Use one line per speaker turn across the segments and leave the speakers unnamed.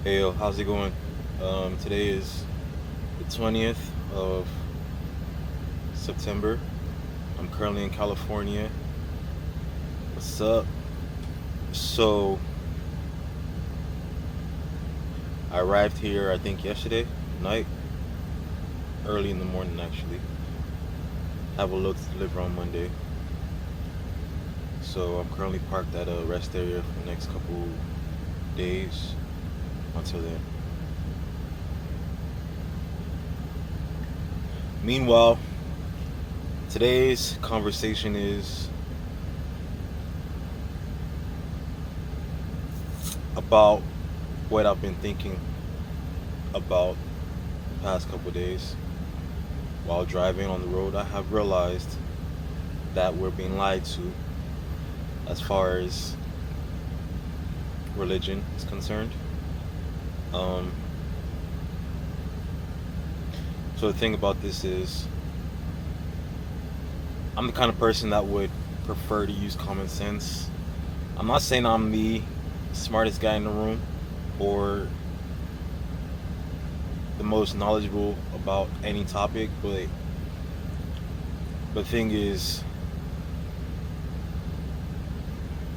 Hey yo, how's it going? Today is the 20th of September. I'm currently in California. What's up? So, I arrived here, I think, yesterday night, early in the morning actually. Have a look to deliver on Monday. So, I'm currently parked at a rest area for the next couple days until then. Meanwhile, today's conversation is about what I've been thinking about the past couple days. While driving on the road, I have realized that we're being lied to as far as religion is concerned. Um, so the thing about this is, I'm the kind of person that would prefer to use common sense. I'm not saying I'm the smartest guy in the room or the most knowledgeable about any topic, but the thing is,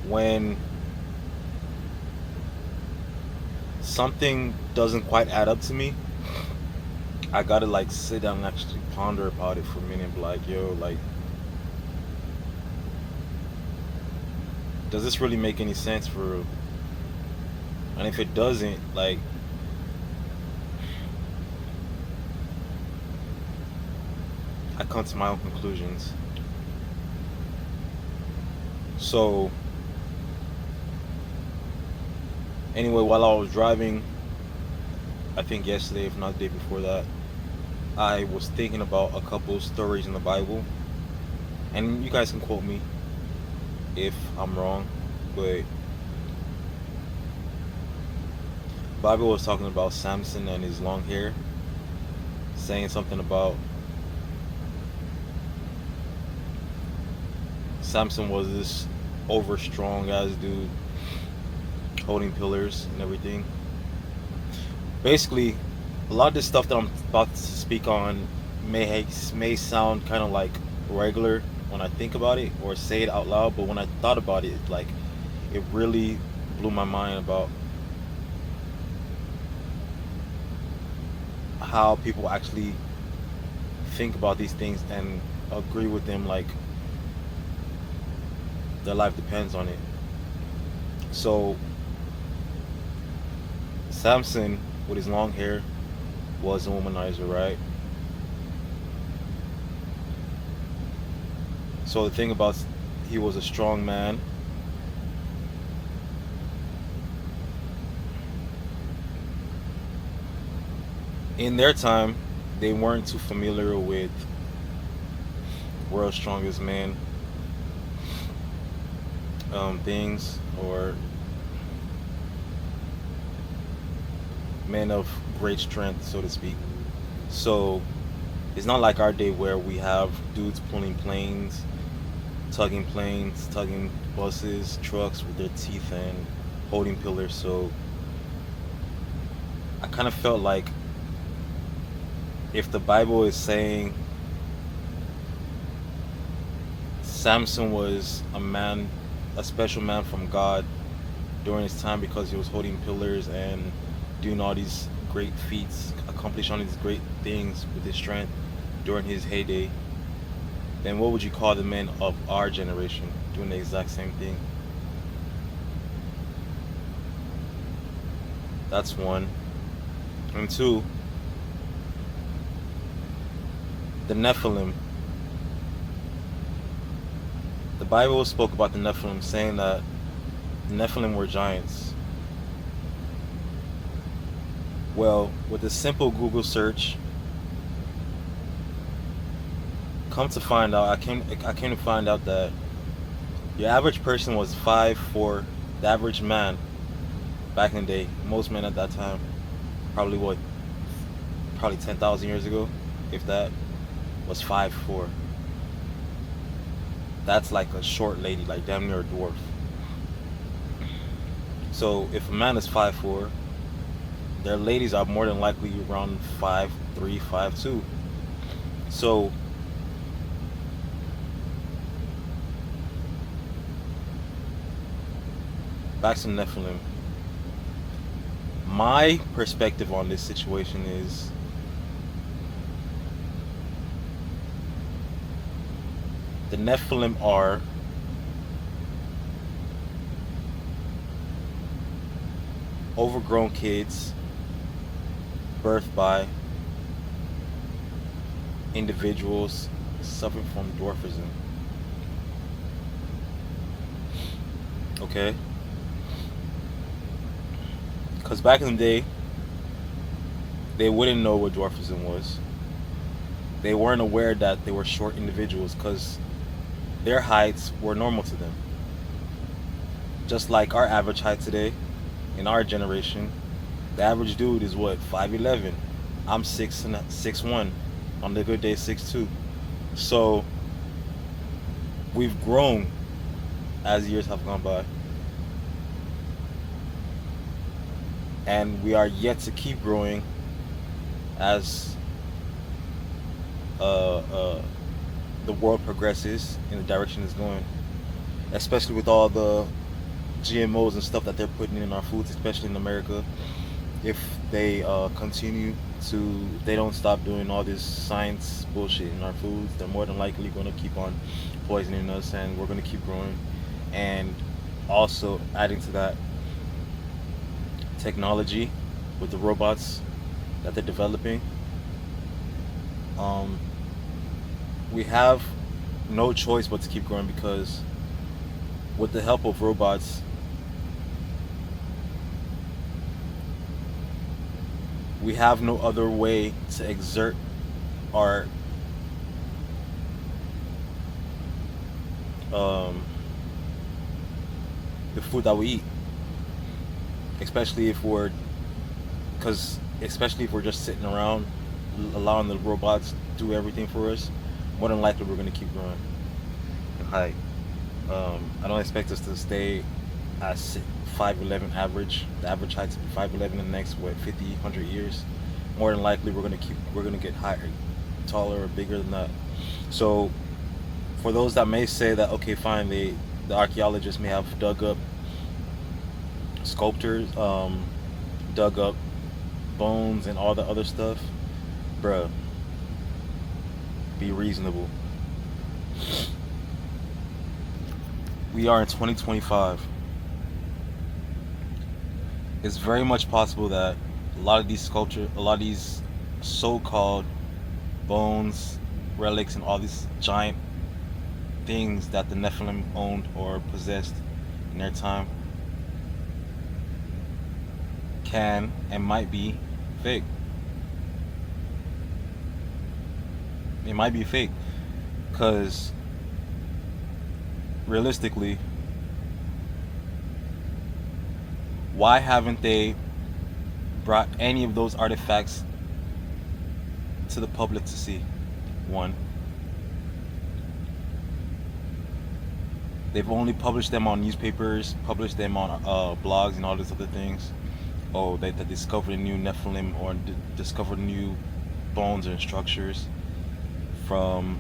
when something doesn't quite add up to me, I gotta like sit down and actually ponder about it for a minute and be like, yo, like, does this really make any sense for real? And if it doesn't, like, I come to my own conclusions. So, anyway, while I was driving, I think yesterday, if not the day before that, I was thinking about a couple stories in the Bible. And you guys can quote me if I'm wrong, but the Bible was talking about Samson and his long hair, saying something about Samson was this over strong ass dude holding pillars and everything. Basically, a lot of this stuff that I'm about to speak on may sound kind of like regular when I think about it or say it out loud, but when I thought about it, like, it really blew my mind about how people actually think about these things and agree with them like their life depends on it. So Samson with his long hair was a womanizer, right? So the thing about, he was a strong man. In their time, they weren't too familiar with world's strongest man things or men of great strength, so to speak. So it's not like our day where we have dudes pulling planes, tugging buses, trucks with their teeth and holding pillars. So I kind of felt like if the Bible is saying Samson was a man, a special man from God during his time because he was holding pillars and doing all these great feats, accomplishing all these great things with his strength during his heyday, then what would you call the men of our generation doing the exact same thing? That's one. And two, the Nephilim. The Bible spoke about the Nephilim, saying that the Nephilim were giants. Well, with a simple Google search, I came to find out that your average person was 5'4". The average man back in the day, most men at that time, probably what, probably 10,000 years ago, if that, was 5'4". That's like a short lady, like damn near a dwarf. So if a man is 5'4", their ladies are more than likely around 5'3", 5'2". So back to Nephilim. My perspective on this situation is the Nephilim are overgrown kids birthed by individuals suffering from dwarfism. Okay? Because back in the day, they wouldn't know what dwarfism was. They weren't aware that they were short individuals because their heights were normal to them. Just like our average height today, in our generation, the average dude is what, 5'11". I'm 6'1". On the good day, 6'2". So we've grown as years have gone by. And we are yet to keep growing as the world progresses in the direction it's going. Especially with all the GMOs and stuff that they're putting in our foods, especially in America. If they continue to, if they don't stop doing all this science bullshit in our foods, they're more than likely going to keep on poisoning us, and we're going to keep growing. And also adding to that, technology with the robots that they're developing. We have no choice but to keep growing, because with the help of robots, we have no other way to exert our the food that we eat, especially if we're just sitting around allowing the robots to do everything for us. More than likely we're going to keep growing in height. I don't expect us to stay at 5'11" average. The average height to be 5'11" in the next 50, 100 years. More than likely we're gonna get higher, taller or bigger than that. So for those that may say that, okay, fine, the archaeologists may have dug up sculptures, dug up bones and all the other stuff, bruh, be reasonable. We are in 2025. It's very much possible that a lot of these so-called bones, relics, and all these giant things that the Nephilim owned or possessed in their time can and might be fake. It might be fake, because realistically, why haven't they brought any of those artifacts to the public to see? One, they've only published them on newspapers, published them on blogs and all these other things. Oh, they discovered a new Nephilim, or discovered new bones and structures from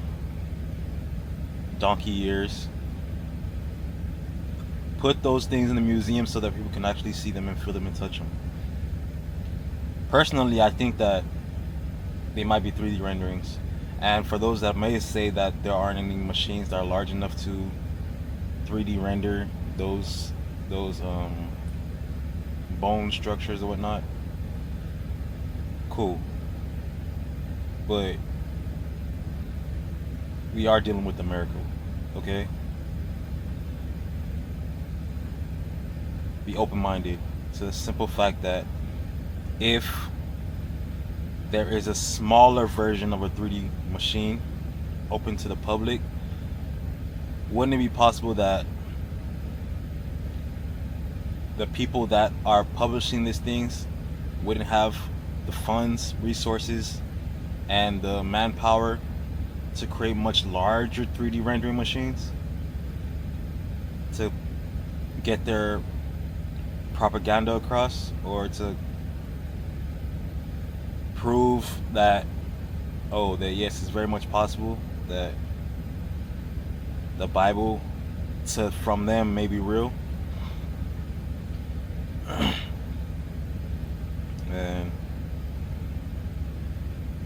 donkey years. Put those things in the museum so that people can actually see them and feel them and touch them. Personally, I think that they might be 3D renderings. And for those that may say that there aren't any machines that are large enough to 3D render those bone structures or whatnot, cool. But we are dealing with America, okay? Be open-minded to the simple fact that if there is a smaller version of a 3D machine open to the public, wouldn't it be possible that the people that are publishing these things wouldn't have the funds, resources, and the manpower to create much larger 3D rendering machines to get their propaganda across, or to prove that, oh, that yes, it's very much possible that the Bible from them may be real. And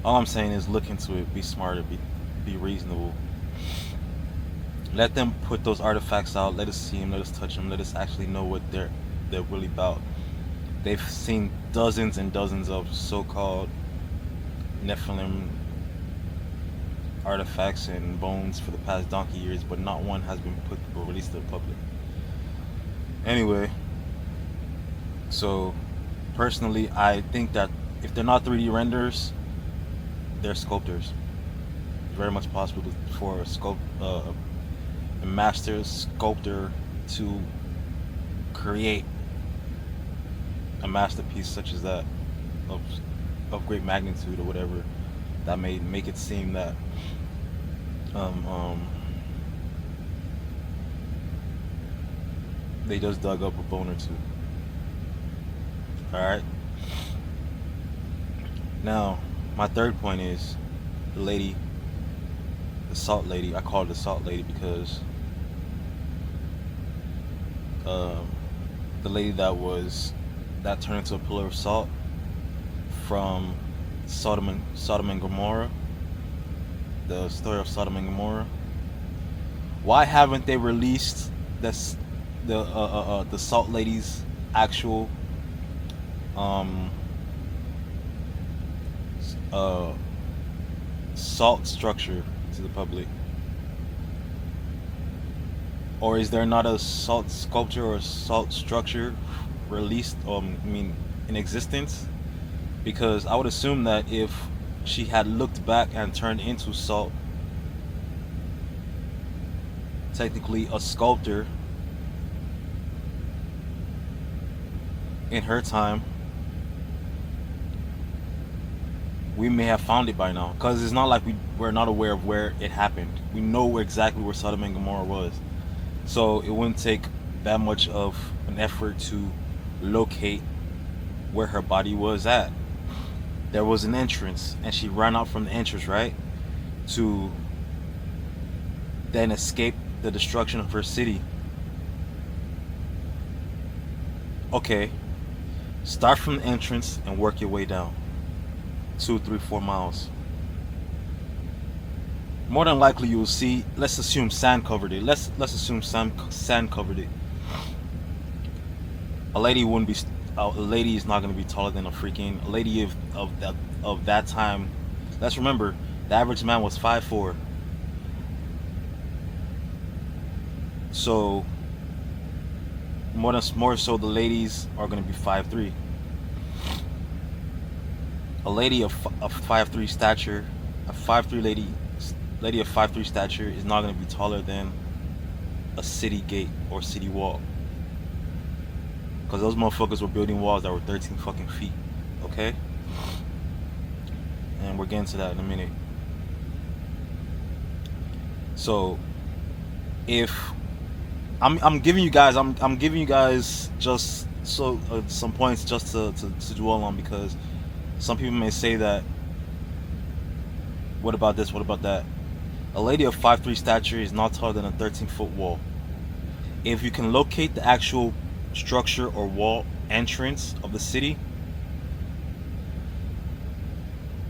all I'm saying is look into it, be smarter, be reasonable. Let them put those artifacts out. Let us see them. Let us touch them. Let us actually know what they're really about. They've seen dozens and dozens of so-called Nephilim artifacts and bones for the past donkey years, but not one has been put or released to the public. Anyway, so personally, I think that if they're not 3D renders, they're sculptors. It's very much possible for a master sculptor to create a masterpiece such as that of great magnitude or whatever that may make it seem that they just dug up a bone or two. Alright? Now, my third point is the lady, the salt lady. I call her the salt lady because the lady that turned into a pillar of salt from Sodom and Gomorrah, the story of Sodom and Gomorrah. Why haven't they released the salt lady's actual salt structure to the public? Or is there not a salt sculpture or salt structure released, in existence? Because I would assume that if she had looked back and turned into salt, technically a sculptor in her time, we may have found it by now. Because it's not like we're not aware of where it happened. We know exactly where Sodom and Gomorrah was. So it wouldn't take that much of an effort to locate where her body was at. There was an entrance, and she ran out from the entrance, right? To then escape the destruction of her city. Okay, start from the entrance and work your way down. 2, 3, 4 miles. More than likely you will see, let's assume sand covered it. Let's assume sand covered it. A lady is not going to be taller than a lady of that time. Let's remember, the average man was 5'4". So more so the ladies are going to be 5'3". A lady of 5'3" stature, a 5'3" lady of 5'3" stature is not going to be taller than a city gate or city wall. Because those motherfuckers were building walls that were 13 fucking feet. Okay? And we're getting to that in a minute. So, if I'm giving you guys just so some points just to dwell on, because some people may say that, what about this, what about that? A lady of 5'3" stature is not taller than a 13-foot wall. If you can locate the actual structure or wall entrance of the city,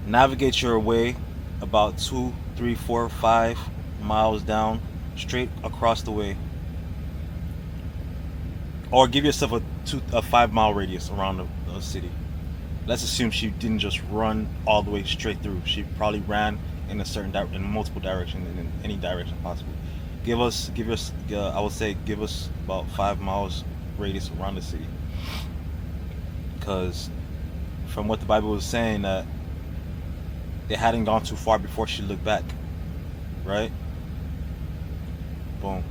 navigate your way about 2, 3, 4, 5 miles down, straight across the way, or give yourself a 5-mile radius around the city. Let's assume she didn't just run all the way straight through. She probably ran in in multiple directions, in any direction possible. Give us I would say give us about 5 miles radius around the city, because from what the Bible was saying, that they hadn't gone too far before she looked back, right? Boom.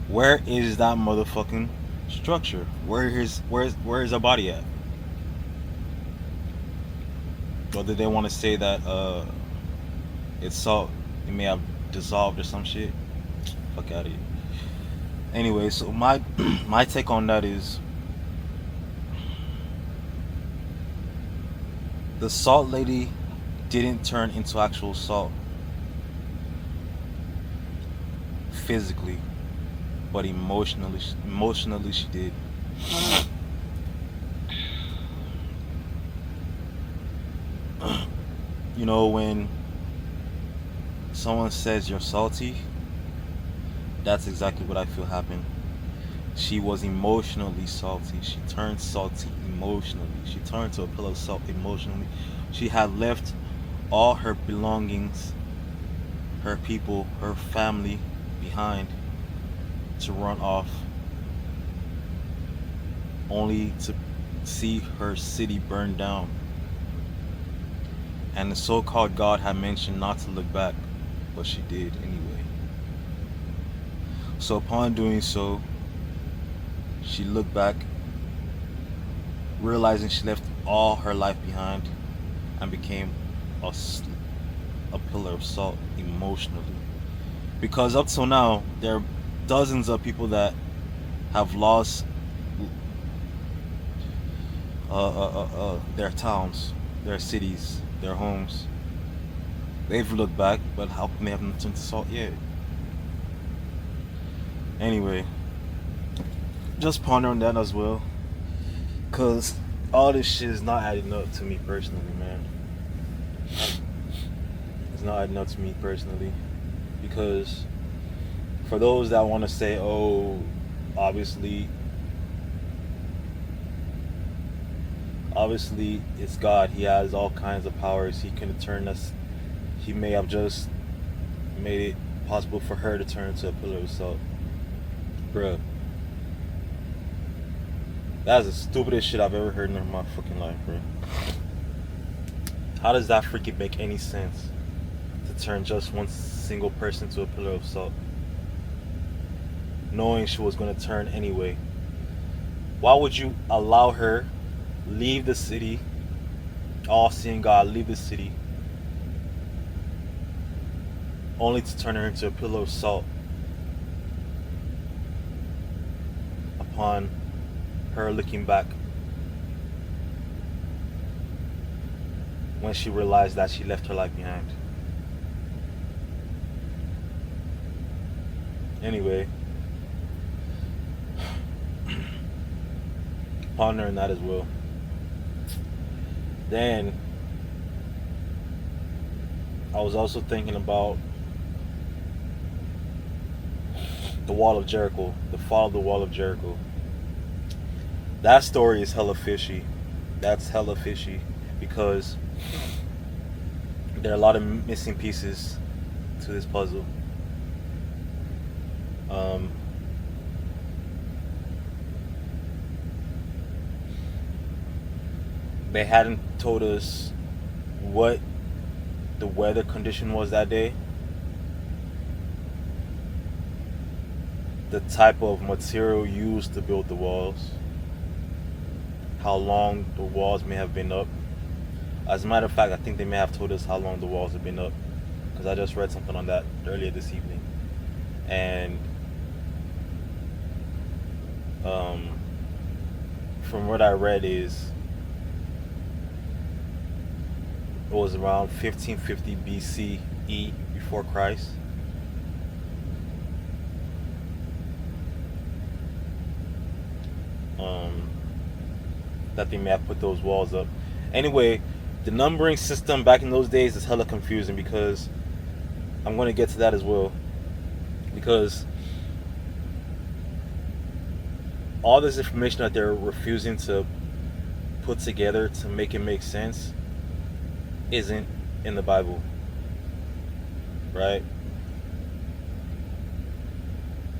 Where is that motherfucking structure? Where is her body at? Whether they want to say that it's salt, it may have dissolved or some shit. Fuck out of here. Anyway, so my take on that is, The salt lady didn't turn into actual salt physically, but emotionally she did. You know, when someone says you're salty, that's exactly what I feel happened. She was emotionally salty. She turned salty emotionally. She turned to a pillar of salt emotionally. She had left all her belongings, her people, her family behind to run off, only to see her city burn down. And the so called God had mentioned not to look back, but she did anyway. So, upon doing so, she looked back, realizing she left all her life behind and became a, a pillar of salt emotionally. Because up till now, there are dozens of people that have lost their towns, their cities, their homes. They've looked back, but how come they haven't turned to salt yet? Anyway, just ponder on that as well. Because all this shit is not adding up to me personally, man. It's not adding up to me personally. Because for those that want to say, oh, obviously it's God. He has all kinds of powers. He can turn us. He may have just made it possible for her to turn into a pillar of salt. Bruh. That's the stupidest shit I've ever heard in my fucking life, bro. How does that freaking make any sense? To turn just one single person to a pillar of salt, knowing she was going to turn anyway. Why would you allow her leave the city, all seeing God leave the city, only to turn her into a pillar of salt upon her looking back when she realized that she left her life behind? Anyway, pondering that as well. Then I was also thinking about the Wall of Jericho, the fall of the Wall of Jericho. That story is hella fishy. That's hella fishy because there are a lot of missing pieces to this puzzle. They hadn't told us what the weather condition was that day, the type of material used to build the walls, how long the walls may have been up. As a matter of fact, I think they may have told us how long the walls have been up, because I just read something on that earlier this evening. And from what I read is it was around 1550 BCE before Christ. That they may have put those walls up. Anyway, the numbering system back in those days is hella confusing, because I'm going to get to that as well. Because all this information that they're refusing to put together to make it make sense isn't in the Bible, right?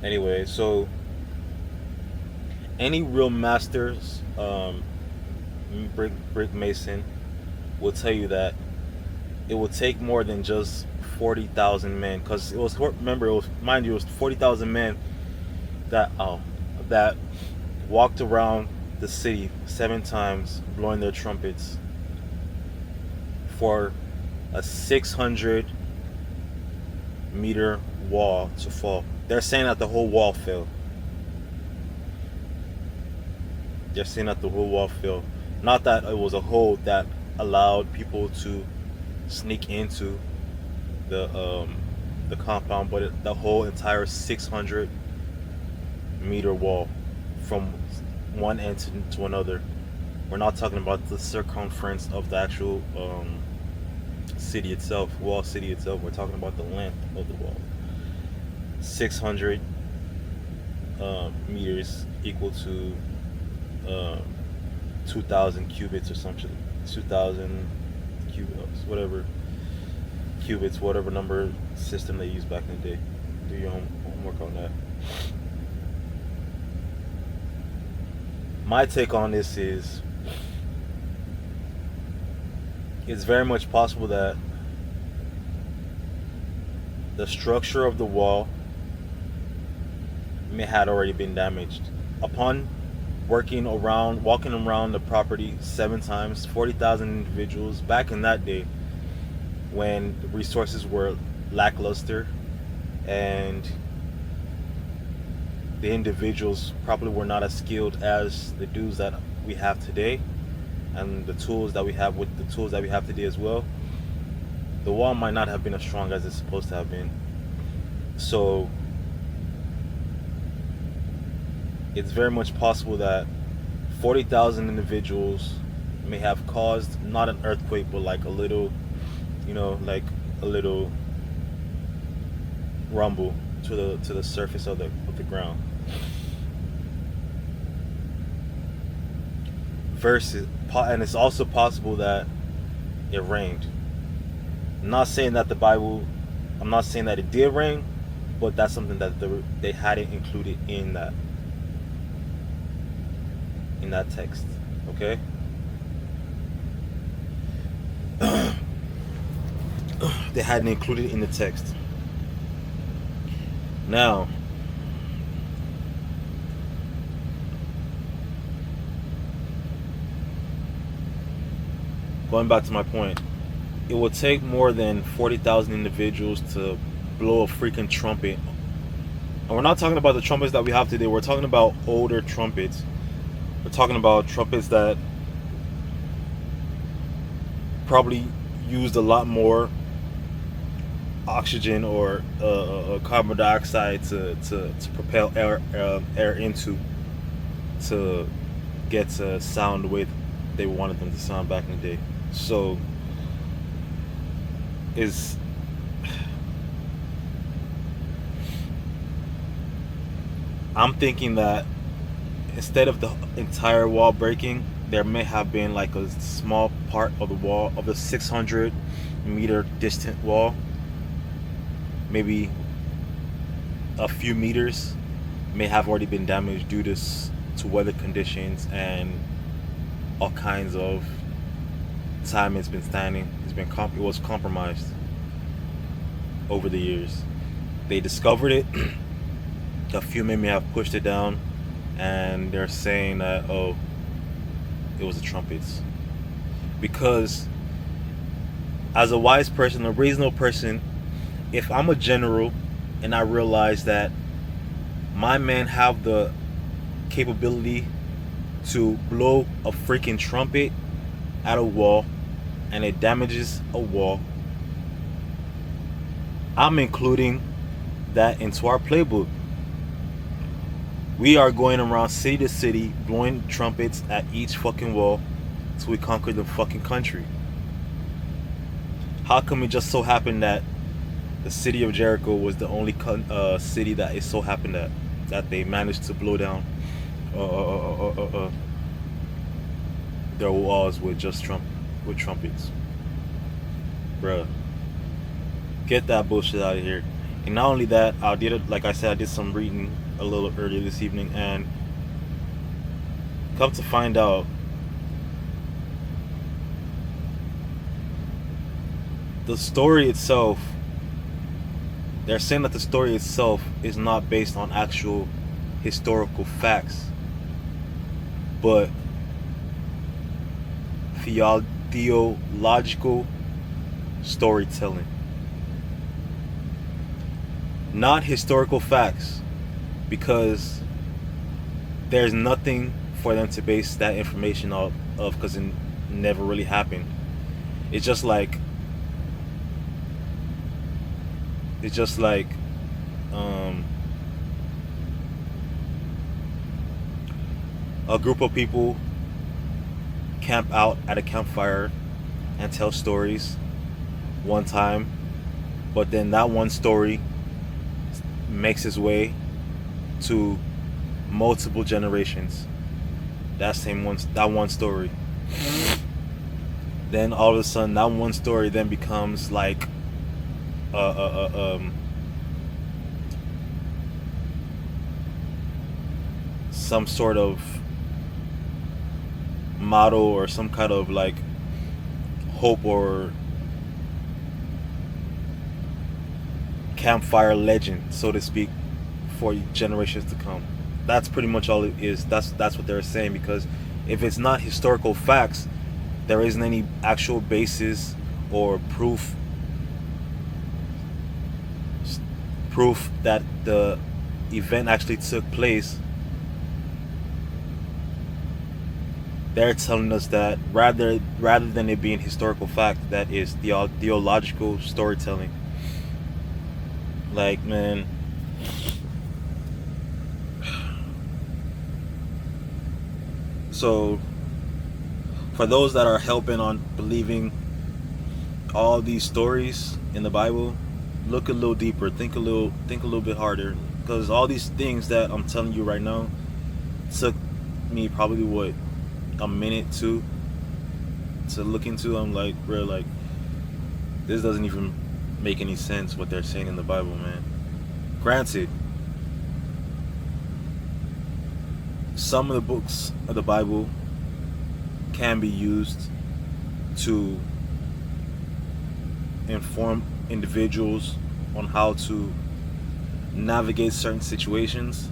Anyway, so any real masters, brick mason, will tell you that it will take more than just 40,000 men, because it was, remember, it was, mind you, it was 40,000 men that walked around the city 7 times blowing their trumpets for a 600-meter wall to fall. They're saying that the whole wall fell. They're saying that the whole wall fell. Not that it was a hole that allowed people to sneak into the compound, but the whole entire 600-meter wall from one end to another. We're not talking about the circumference of the actual city itself, wall city itself. We're talking about the length of the wall. 600 meters equal to 2,000 cubits or something. 2,000 cubits, whatever cubits, whatever number system they used back in the day. Do your homework on that. My take on this is it's very much possible that the structure of the wall may had already been damaged. Upon walking around the property 7 times, 40,000 individuals back in that day when the resources were lackluster and the individuals probably were not as skilled as the dudes that we have today, and the tools that we have with the tools that we have today as well. The wall might not have been as strong as it's supposed to have been. So it's very much possible that 40,000 individuals may have caused not an earthquake, but like a little, like a little rumble to the surface of the ground. And it's also possible that it rained. I'm not saying that it did rain, but that's something that they hadn't included in that text. Okay. They hadn't included it in the text. Now, going back to my point, it would take more than 40,000 individuals to blow a freaking trumpet. And we're not talking about the trumpets that we have today. We're talking about older trumpets. We're talking about trumpets that probably used a lot more oxygen or carbon dioxide to propel air into, to get to sound the way they wanted them to sound back in the day. So I'm thinking that instead of the entire wall breaking, there may have been like a small part of the wall, of the 600-meter distant wall, maybe a few meters, may have already been damaged due to weather conditions and all kinds of time it's been standing. It was compromised over the years. They discovered it. A few men may have pushed it down, and they're saying that, oh, it was the trumpets. Because as a wise person, a reasonable person, if I'm a general and I realize that my men have the capability to blow a freaking trumpet at a wall and it damages a wall, I'm including that into our playbook. We are going around city to city blowing trumpets at each fucking wall till we conquer the fucking country. How come it just so happened that the city of Jericho was the only city that it so happened that they managed to blow down their walls with just trumpets? Bruh, get that bullshit out of here. And not only that, I did some reading a little earlier this evening, and come to find out, the story itself, they're saying that the story itself is not based on actual historical facts, but theological storytelling. Not historical facts, because there's nothing for them to base that information of because it never really happened. It's just like it's just like um, a group of people camp out at a campfire and tell stories one time, but then that one story makes its way to multiple generations. That one story. Then all of a sudden, that one story then becomes like uh, uh, uh, um, some sort of motto or some kind of like hope or campfire legend, so to speak, for generations to come. That's pretty much all it is. That's what they're saying, because if it's not historical facts, there isn't any actual basis or proof that the event actually took place. They're telling us that rather than it being historical fact, that is theological storytelling. Like, man, so for those that are helping on believing all these stories in the Bible, look a little deeper, think a little bit harder, because all these things that I'm telling you right now took me probably what, a minute to look into. I'm like, bro, like, this doesn't even make any sense what they're saying in the Bible, man. Granted, some of the books of the Bible can be used to inform individuals on how to navigate certain situations,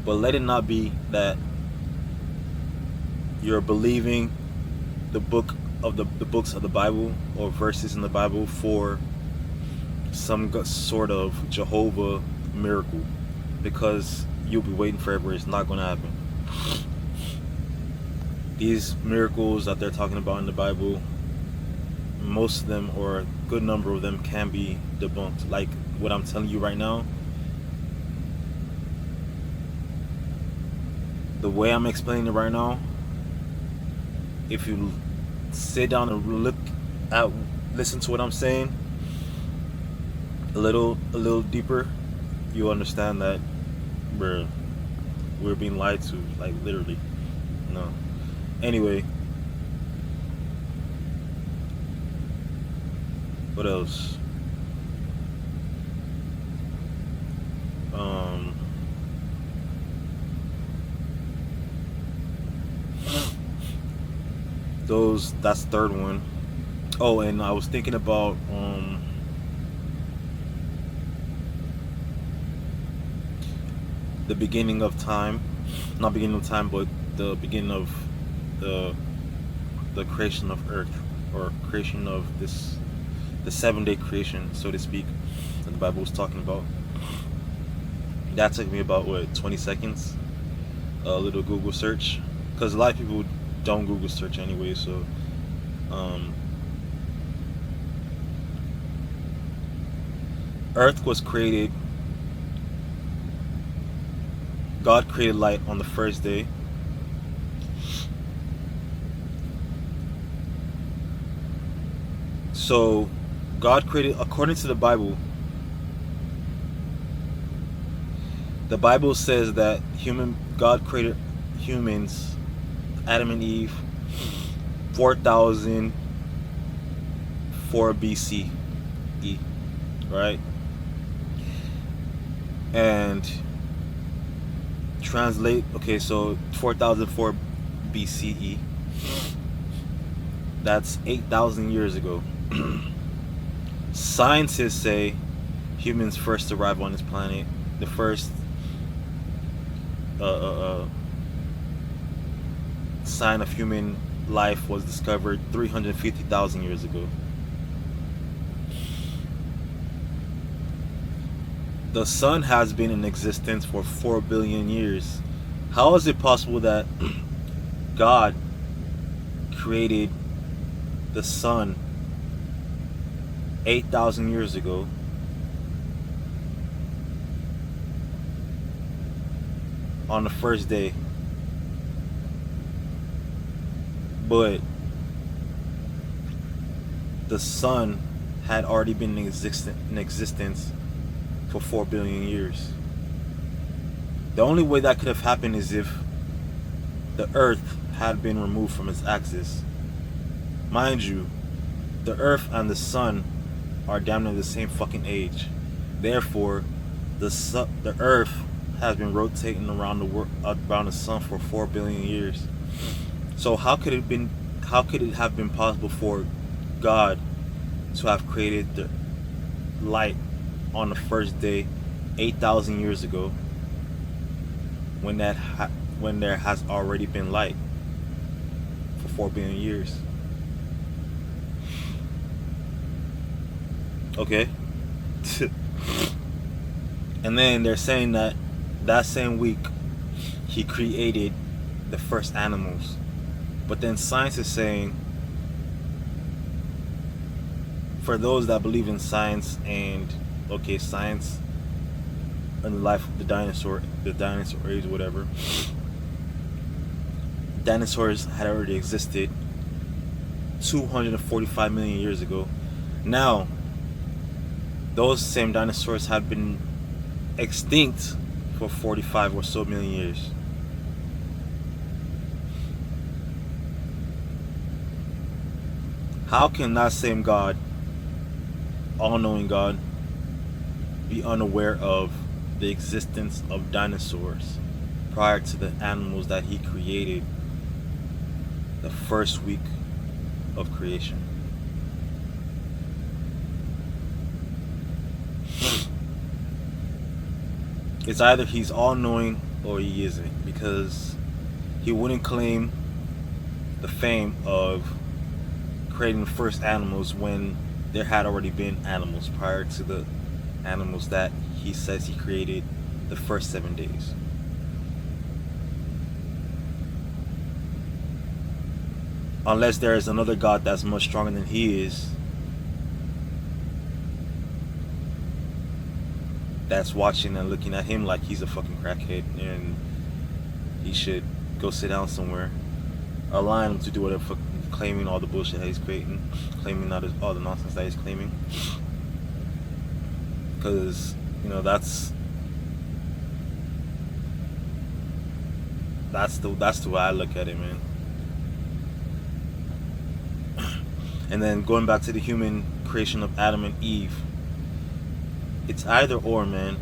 but let it not be that you're believing the books of the Bible or verses in the Bible for some sort of Jehovah miracle, because you'll be waiting forever. It's not going to happen. These miracles that they're talking about in the Bible, most of them, or a good number of them, can be debunked. Like what I'm telling you right now, the way I'm explaining it right now, if you sit down and listen to what I'm saying a little deeper, you understand that we're being lied to, like, literally. No. Anyway, what else? That's the third one. Oh, and I was thinking about the beginning of time, not beginning of time, but the beginning of the creation of Earth, or creation of the 7-day creation, so to speak, that the Bible was talking about. That took me about 20 seconds, a little Google search, because a lot of people don't Google search anyway. So Earth was created. God created light on the first day. So God created, according to the Bible says that God created humans, Adam and Eve, 4004 BCE, right? And translate, okay, so 4004 BCE, that's 8,000 years ago. Scientists say humans first arrived on this planet. The first sign of human life was discovered 350,000 years ago. The sun has been in existence for 4 billion years. How is it possible that God created the sun 8,000 years ago, on the first day. But the sun had already been in existence for 4 billion years. The only way that could have happened is if the earth had been removed from its axis. Mind you, the earth and the sun are damn near the same fucking age. Therefore, the earth has been rotating around the sun for 4 billion years. So how could it have been possible for God to have created the light on the first day 8,000 years ago when there has already been light for 4 billion years? Okay. And then they're saying that same week he created the first animals. But then science is saying, for those that believe in science and science and the life of the dinosaur age, whatever, dinosaurs had already existed 245 million years ago. Now, those same dinosaurs have been extinct for 45 or so million years. How can that same God, all-knowing God, be unaware of the existence of dinosaurs prior to the animals that he created the first week of creation? It's either he's all-knowing or he isn't, because he wouldn't claim the fame of creating the first animals when there had already been animals prior to the animals that he says he created the first 7 days. Unless there is another God that's much stronger than he is, that's watching and looking at him like he's a fucking crackhead and he should go sit down somewhere, allowing him to do whatever, claiming all the bullshit that he's creating, claiming all the nonsense that he's claiming. Because, that's the way I look at it, man. And then going back to the human creation of Adam and Eve, it's either or, man.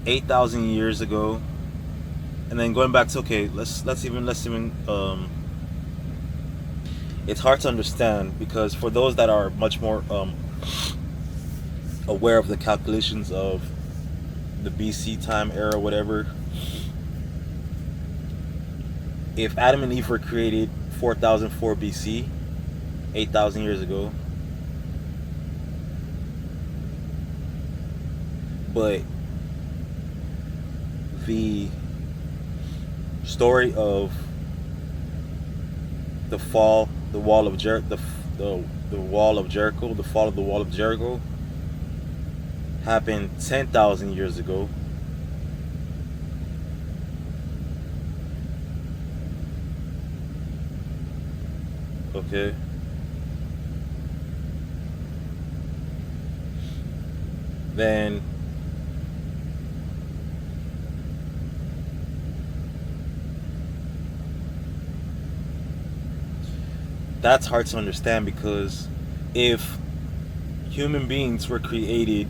8,000 years ago, and then going back to let's even it's hard to understand, because for those that are much more aware of the calculations of the BC time era, whatever, if Adam and Eve were created 4004 BC, 8,000 years ago, but the story of the fall, the wall of Jericho, the wall of Jericho, the fall of the wall of Jericho happened 10,000 years ago. Okay. Then that's hard to understand, because if human beings were created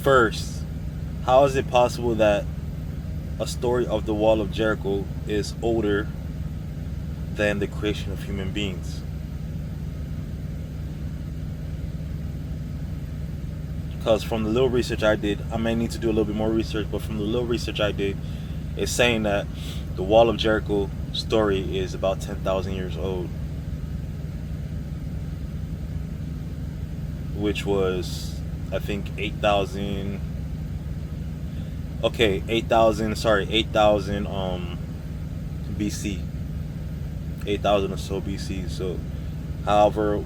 first, how is it possible that a story of the wall of Jericho is older than the creation of human beings? Because from the little research I did, I may need to do a little bit more research, but from the little research I did, it's saying that the wall of Jericho story is about 10,000 years old, which was, I think, 8,000 BC, 8,000 or so BC. So however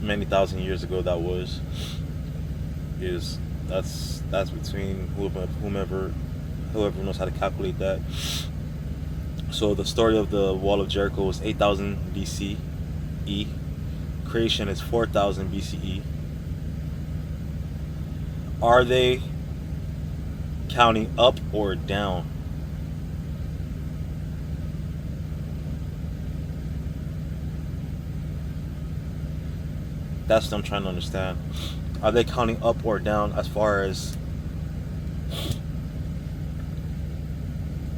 many thousand years ago that was, is that's between whoever knows how to calculate that. So the story of the Wall of Jericho was 8,000 BCE. Creation is 4,000 BCE. Are they counting up or down? That's what I'm trying to understand. Are they counting up or down as far as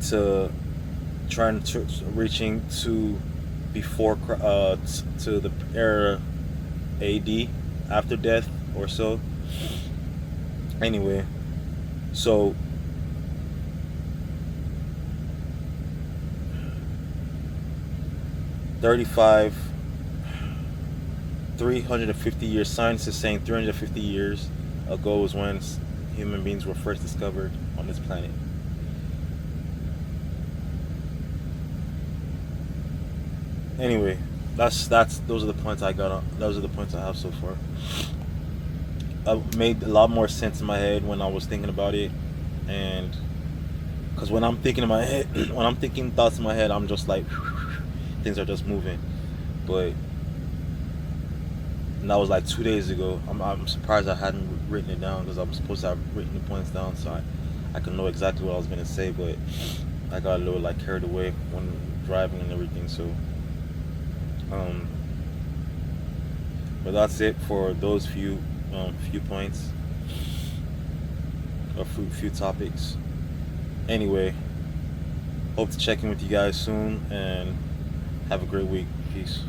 to trying to reaching to before to the era AD, after death or so? Anyway, so 35 350 years, science is saying 350 years ago was when human beings were first discovered on this planet. Anyway, that's those are the points I got on. Those are the points I have so far. It made a lot more sense in my head when I was thinking about it, and because when I'm thinking in my head, when I'm thinking thoughts in my head, I'm just like things are just moving. But and that was like 2 days ago. I'm surprised I hadn't written it down because I'm supposed to have written the points down so I could know exactly what I was gonna say. But I got a little like carried away when driving and everything. So, um, but that's it for those few points or few topics. Anyway, hope to check in with you guys soon and have a great week. Peace.